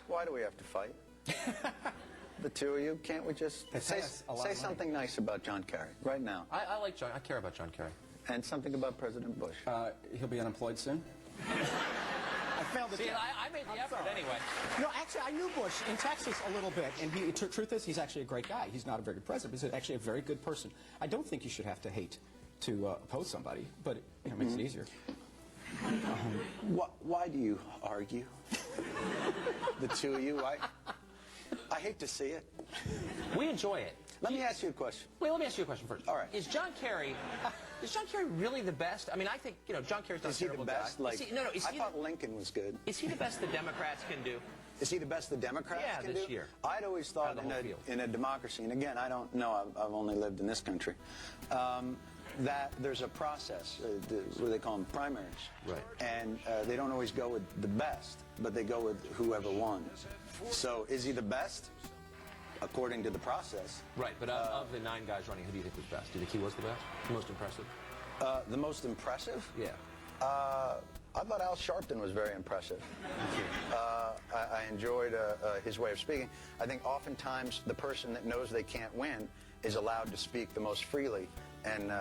Why do we have to fight? The two of you, can't we just say something nice about John Kerry right now? I like John. I care about John Kerry. And something about President Bush. He'll be unemployed soon. I failed See, I made the effort anyway. No, actually, I knew Bush in Texas a little bit, and truth is, he's actually a great guy. He's not a very good president, but he's actually a very good person. I don't think you should have to hate to oppose somebody, but it makes it easier. Why do you argue? The two of you, I hate to see it. We enjoy it. Let me ask you a question. Wait, let me ask you a question first. All right. Is John Kerry really the best? I mean, I think, John Kerry's not a terrible guy. Is he the best? I thought Lincoln was good. Is he the best the Democrats can do? Is he the best the Democrats can do? Yeah, this year. I'd always thought in a democracy, and again, I don't know, I've only lived in this country, that there's a process, what they call them primaries. Right. And they don't always go with the best, but they go with whoever won. So is he the best? According to the process. Right, but of the 9 guys running, who do you think was best? Do you think he was the best? The most impressive? The most impressive? Yeah. I thought Al Sharpton was very impressive. I enjoyed his way of speaking. I think oftentimes the person that knows they can't win is allowed to speak the most freely, and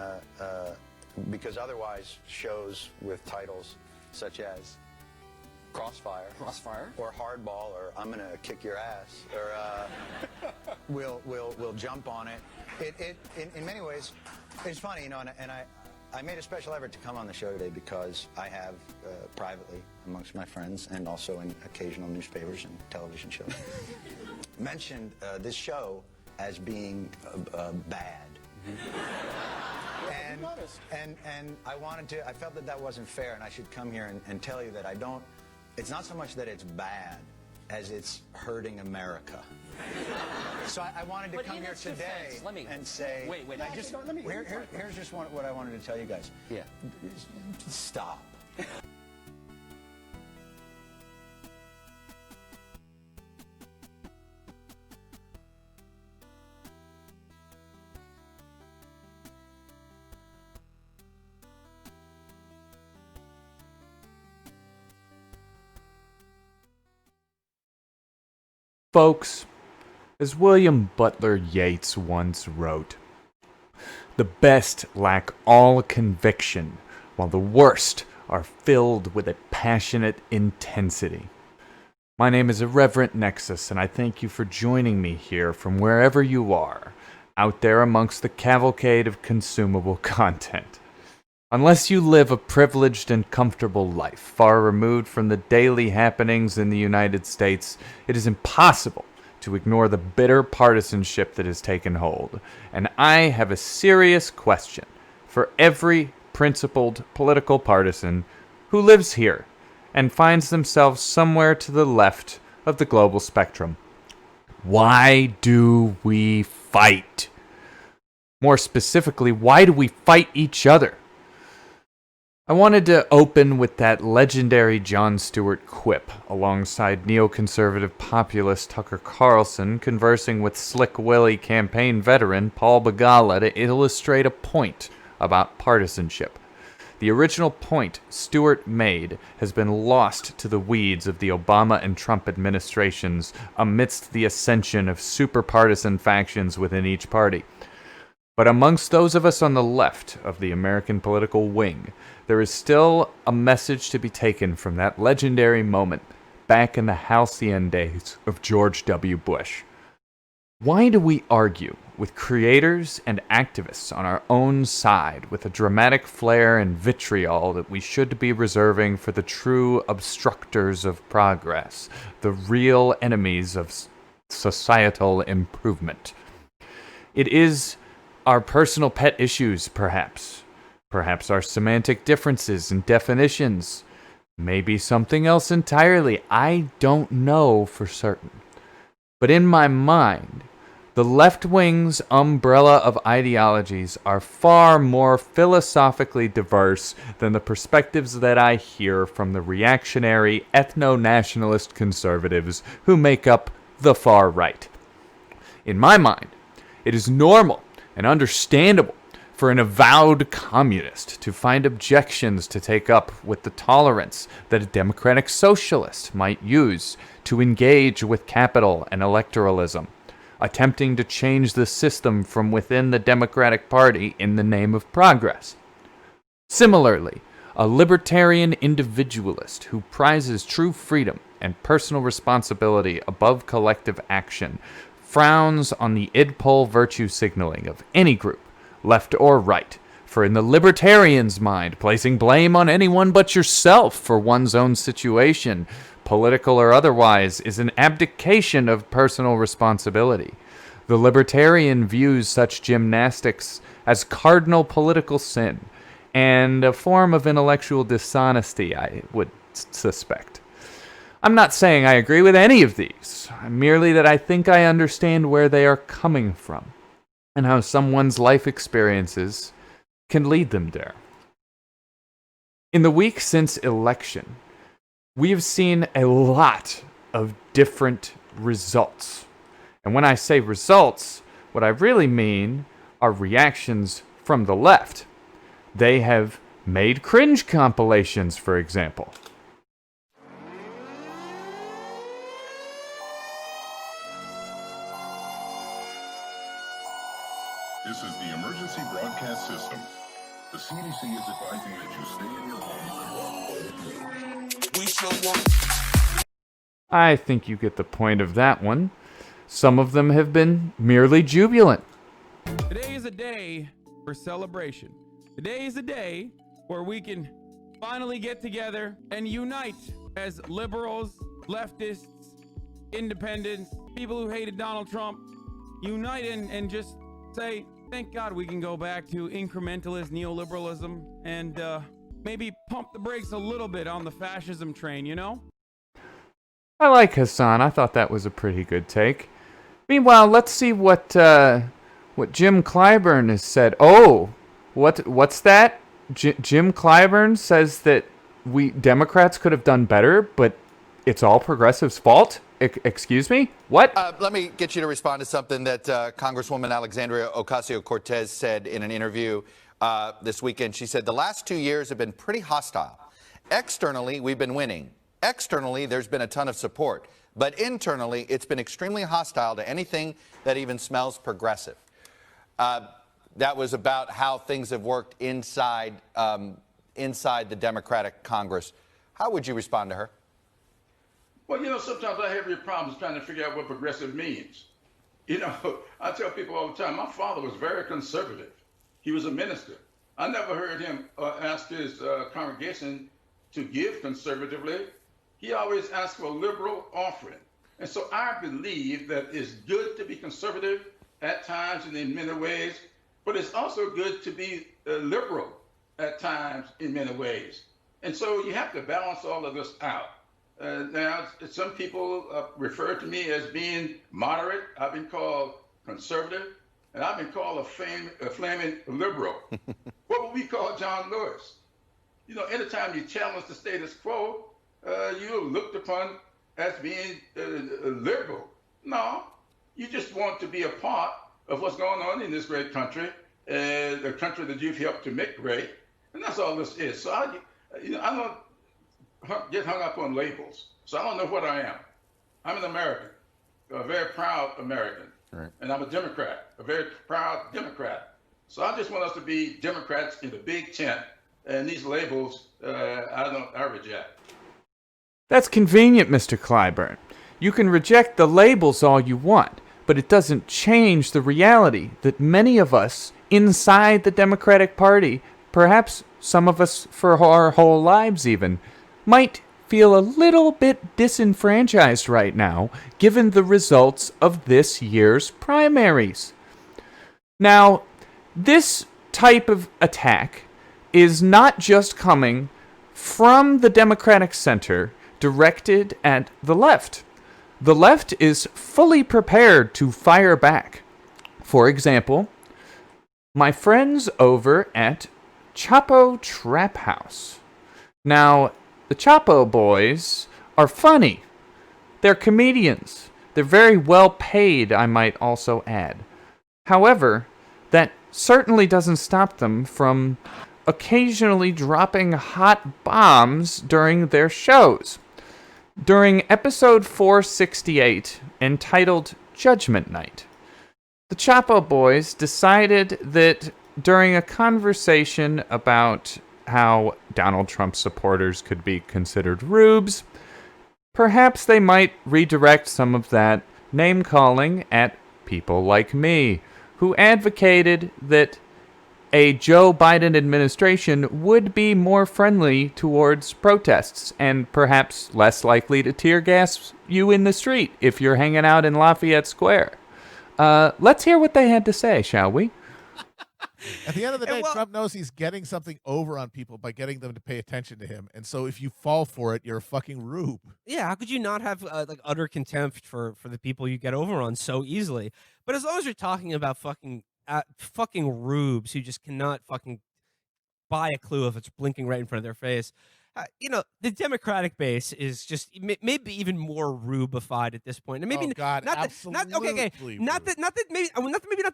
because otherwise shows with titles such as Crossfire, or Hardball, or I'm gonna kick your ass, or we'll jump on it. In many ways, it's funny, and I made a special effort to come on the show today because I have privately amongst my friends and also in occasional newspapers and television shows mentioned this show as being bad. And I felt that wasn't fair, and I should come here and tell you that it's not so much that it's bad as it's hurting America. So I wanted to come here today and say, wait. Here's just what I wanted to tell you guys. Yeah. Stop. Folks, as William Butler Yeats once wrote, the best lack all conviction, while the worst are filled with a passionate intensity. My name is Irreverent Nexus, and I thank you for joining me here from wherever you are, out there amongst the cavalcade of consumable content. Unless you live a privileged and comfortable life, far removed from the daily happenings in the United States, it is impossible to ignore the bitter partisanship that has taken hold. And I have a serious question for every principled political partisan who lives here and finds themselves somewhere to the left of the global spectrum. Why do we fight? More specifically, why do we fight each other? I wanted to open with that legendary Jon Stewart quip alongside neoconservative populist Tucker Carlson conversing with Slick Willie campaign veteran Paul Begala to illustrate a point about partisanship. The original point Stewart made has been lost to the weeds of the Obama and Trump administrations amidst the ascension of super-partisan factions within each party. But amongst those of us on the left of the American political wing, there is still a message to be taken from that legendary moment back in the halcyon days of George W. Bush. Why do we argue with creators and activists on our own side with a dramatic flair and vitriol that we should be reserving for the true obstructors of progress, the real enemies of societal improvement? It is our personal pet issues, perhaps. Perhaps our semantic differences and definitions. Maybe something else entirely. I don't know for certain. But in my mind, the left wing's umbrella of ideologies are far more philosophically diverse than the perspectives that I hear from the reactionary ethno-nationalist conservatives who make up the far right. In my mind, it is normal and understandable for an avowed communist to find objections to take up with the tolerance that a democratic socialist might use to engage with capital and electoralism, attempting to change the system from within the Democratic Party in the name of progress. Similarly, a libertarian individualist who prizes true freedom and personal responsibility above collective action frowns on the id-pol virtue signaling of any group, left or right, for in the libertarian's mind, placing blame on anyone but yourself for one's own situation, political or otherwise, is an abdication of personal responsibility. The libertarian views such gymnastics as cardinal political sin, and a form of intellectual dishonesty, I would suspect. I'm not saying I agree with any of these, merely that I think I understand where they are coming from, and how someone's life experiences can lead them there. In the week since election, we have seen a lot of different results. And when I say results, what I really mean are reactions from the left. They have made cringe compilations, for example. This is the emergency broadcast system. The CDC is advising that you stay in your home. We shall work. I think you get the point of that one. Some of them have been merely jubilant. Today is a day for celebration. Today is a day where we can finally get together and unite as liberals, leftists, independents, people who hated Donald Trump, unite and just say, thank God we can go back to incrementalist neoliberalism and maybe pump the brakes a little bit on the fascism train, you know? I like Hassan. I thought that was a pretty good take. Meanwhile, let's see what Jim Clyburn has said. Oh, what's that? Jim Clyburn says that we Democrats could have done better, but it's all progressives' fault? Excuse me? What? Let me get you to respond to something that Congresswoman Alexandria Ocasio-Cortez said in an interview this weekend. She said, the last 2 years have been pretty hostile. Externally, we've been winning. Externally, there's been a ton of support. But internally, it's been extremely hostile to anything that even smells progressive. That was about how things have worked inside the Democratic Congress. How would you respond to her? Well, you know, sometimes I have real problems trying to figure out what progressive means. You know, I tell people all the time, my father was very conservative. He was a minister. I never heard him ask his congregation to give conservatively. He always asked for a liberal offering. And so I believe that it's good to be conservative at times and in many ways, but it's also good to be liberal at times in many ways. And so you have to balance all of this out. Now, some people refer to me as being moderate. I've been called conservative, and I've been called a flaming liberal. What would we call John Lewis? You know, anytime you challenge the status quo, you're looked upon as being liberal. No, you just want to be a part of what's going on in this great country, the country that you've helped to make great, and that's all this is. So I don't get hung up on labels. So I don't know what I am. I'm an American, a very proud American, right. And I'm a Democrat, a very proud Democrat. So I just want us to be Democrats in the big tent, and these labels, I reject. That's convenient, Mr. Clyburn. You can reject the labels all you want, but it doesn't change the reality that many of us inside the Democratic Party, perhaps some of us for our whole lives even, might feel a little bit disenfranchised right now, given the results of this year's primaries. Now, this type of attack is not just coming from the Democratic center directed at the left. The left is fully prepared to fire back. For example, my friends over at Chapo Trap House. Now, the Chapo boys are funny. They're comedians. They're very well paid, I might also add. However, that certainly doesn't stop them from occasionally dropping hot bombs during their shows. During episode 468, entitled Judgment Night, the Chapo boys decided that during a conversation about how Donald Trump supporters could be considered rubes, perhaps they might redirect some of that name-calling at people like me, who advocated that a Joe Biden administration would be more friendly towards protests and perhaps less likely to tear gas you in the street if you're hanging out in Lafayette Square. Let's hear what they had to say, shall we? At the end of the day, Trump knows he's getting something over on people by getting them to pay attention to him. And so if you fall for it, you're a fucking rube. Yeah, how could you not have like utter contempt for the people you get over on so easily? But as long as you're talking about fucking rubes who just cannot fucking buy a clue if it's blinking right in front of their face, the Democratic base is just maybe even more rubified at this point. And maybe not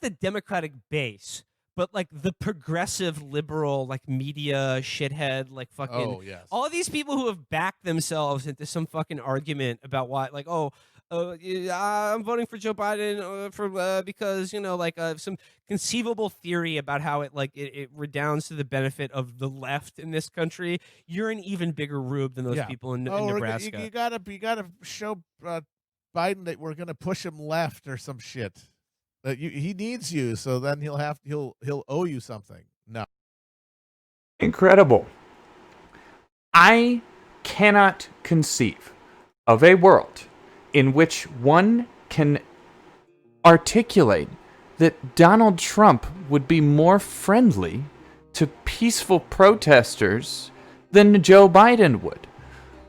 the Democratic base, but like the progressive liberal, like media shithead, like fucking all these people who have backed themselves into some fucking argument about why, like, I'm voting for Joe Biden because some conceivable theory about how it redounds to the benefit of the left in this country. You're an even bigger rube than those people in Nebraska. You gotta show Biden that we're gonna push him left or some shit. He needs you, so then he'll owe you something. No. Incredible. I cannot conceive of a world in which one can articulate that Donald Trump would be more friendly to peaceful protesters than Joe Biden would.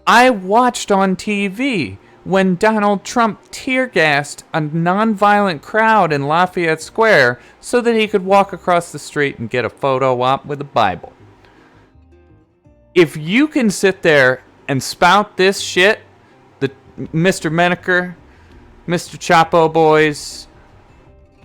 I watched on TV when Donald Trump tear-gassed a nonviolent crowd in Lafayette Square so that he could walk across the street and get a photo op with a Bible. If you can sit there and spout this shit, Mr. Menaker, Mr. Chapo boys,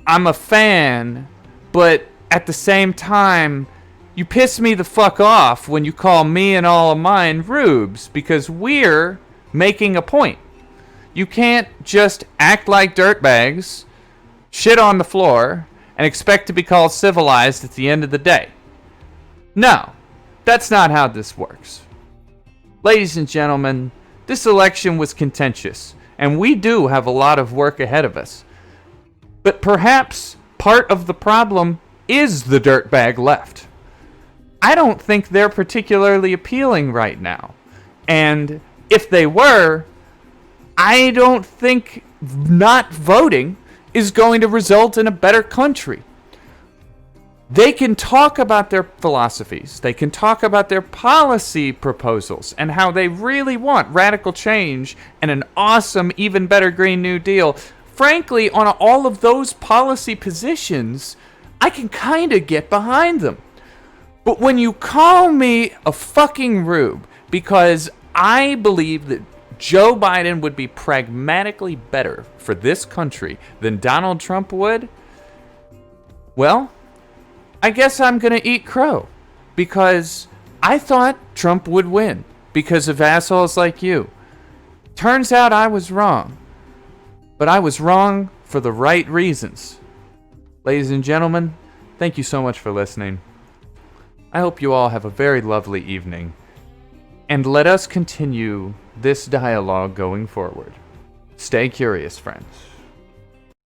I'm a fan, but at the same time, you piss me the fuck off when you call me and all of mine rubes, because we're making a point. You can't just act like dirtbags, shit on the floor, and expect to be called civilized at the end of the day. No, that's not how this works. Ladies and gentlemen, this election was contentious, and we do have a lot of work ahead of us. But perhaps part of the problem is the dirtbag left. I don't think they're particularly appealing right now. And if they were, I don't think not voting is going to result in a better country. They can talk about their philosophies. They can talk about their policy proposals and how they really want radical change and an awesome, even better Green New Deal. Frankly, on all of those policy positions, I can kind of get behind them. But when you call me a fucking rube because I believe that Joe Biden would be pragmatically better for this country than Donald Trump would, well, I guess I'm going to eat crow, because I thought Trump would win because of assholes like you. Turns out I was wrong, but I was wrong for the right reasons. Ladies and gentlemen, thank you so much for listening. I hope you all have a very lovely evening, and let us continue this dialogue going forward. Stay curious, friends.